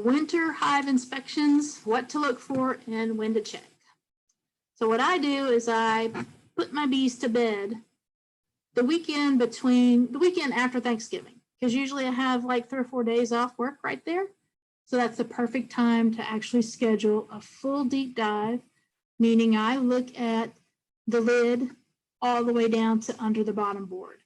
winter hive inspections, what to look for and when to check. So what I do is I put my bees to bed the weekend after Thanksgiving, because usually I have like 3 or 4 days off work right there. So that's the perfect time to actually schedule a full deep dive, meaning I look at the lid all the way down to under the bottom board.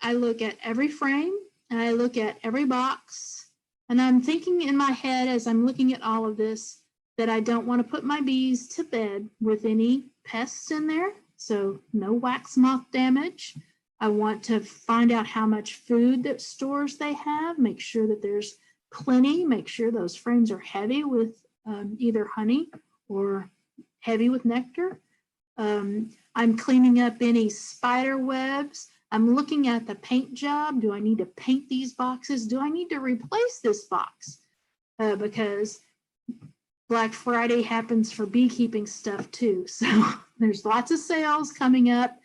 I look at every frame and I look at every box, and I'm thinking in my head as I'm looking at all of this that I don't want to put my bees to bed with any pests in there. So no wax moth damage. I want to find out how much food that stores they have, make sure that there's plenty, make sure those frames are heavy with either honey or heavy with nectar. I'm cleaning up any spider webs. I'm looking at the paint job. Do I need to paint these boxes? Do I need to replace this box? Because Black Friday happens for beekeeping stuff too. So there's lots of sales coming up.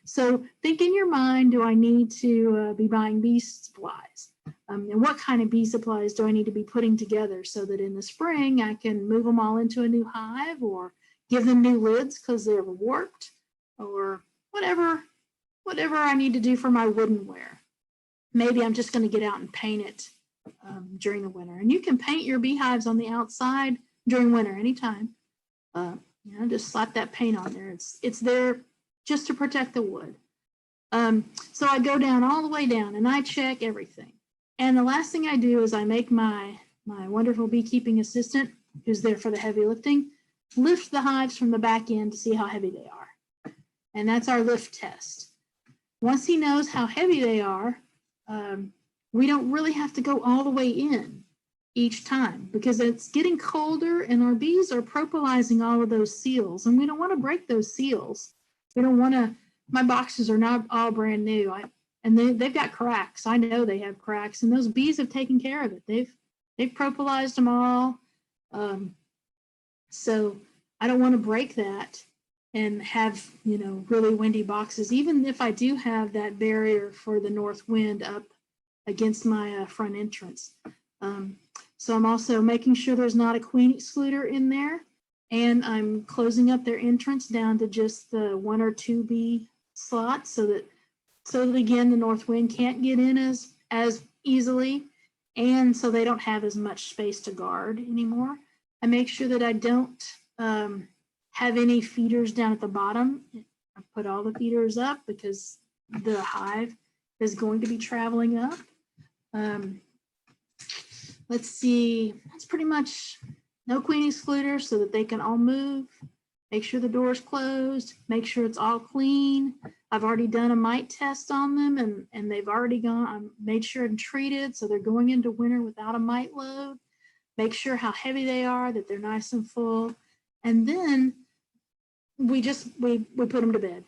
So think in your mind, do I need to be buying bee supplies? And what kind of bee supplies do I need to be putting together so that in the spring I can move them all into a new hive or give them new lids because they're warped, or whatever I need to do for my woodenware. Maybe I'm just going to get out and paint it during the winter. And you can paint your beehives on the outside during winter anytime. Just slap that paint on there. It's there just to protect the wood. So I go down all the way down and I check everything. And the last thing I do is I make my wonderful beekeeping assistant, who's there for the heavy lifting, lift the hives from the back end to see how heavy they are. And that's our lift test. Once he knows how heavy they are, we don't really have to go all the way in each time because it's getting colder and our bees are propolizing all of those seals, and we don't want to break those seals. We don't want to, my boxes are not all brand new. And they've got cracks. I know they have cracks, and those bees have taken care of it. They've propolized them all. So I don't want to break that and have, really windy boxes, even if I do have that barrier for the north wind up against my front entrance. So I'm also making sure there's not a queen excluder in there, and I'm closing up their entrance down to just the 1 or 2 bee slots so that again, the north wind can't get in as easily, and so they don't have as much space to guard anymore. I make sure that I don't have any feeders down at the bottom. I put all the feeders up because the hive is going to be traveling up. Let's see, that's pretty much no queen excluders so that they can all move. Make sure the door's closed, make sure it's all clean. I've already done a mite test on them and they've already gone, I made sure and treated, so they're going into winter without a mite load. Make sure how heavy they are, that they're nice and full. And then we put them to bed.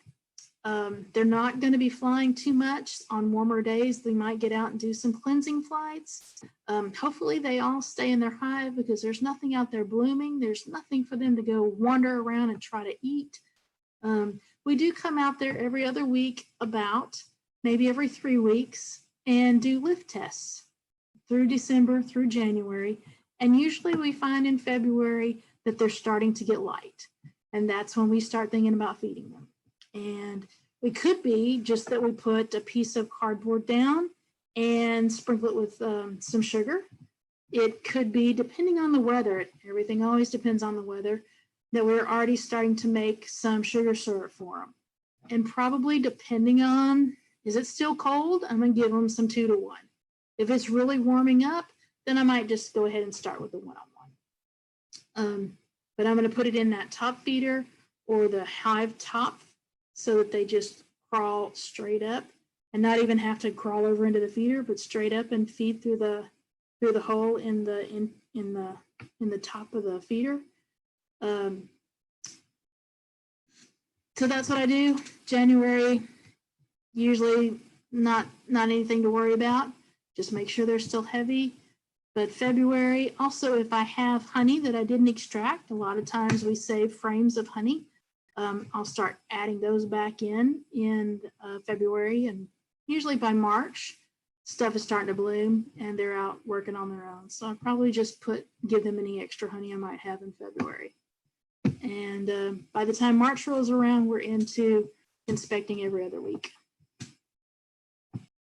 They're not going to be flying too much on warmer days. They might get out and do some cleansing flights. Hopefully they all stay in their hive because there's nothing out there blooming. There's nothing for them to go wander around and try to eat. We do come out there every other week, about maybe every 3 weeks, and do lift tests through December, through January. And usually we find in February that they're starting to get light. And that's when we start thinking about feeding them. And we could be just that we put a piece of cardboard down and sprinkle it with some sugar. It could be, depending on the weather, everything always depends on the weather, that we're already starting to make some sugar syrup for them. And probably depending on, is it still cold? I'm gonna give them some 2 to 1. If it's really warming up, then I might just go ahead and start with the 1-on-1. But I'm gonna put it in that top feeder or the hive top so that they just crawl straight up and not even have to crawl over into the feeder, but straight up and feed through the hole in the top of the feeder. So that's what I do. January, usually not anything to worry about. Just make sure they're still heavy. But February, also if I have honey that I didn't extract, a lot of times we save frames of honey. I'll start adding those back in February, and usually by March, stuff is starting to bloom and they're out working on their own. So I'll probably just give them any extra honey I might have in February. And by the time March rolls around, we're into inspecting every other week.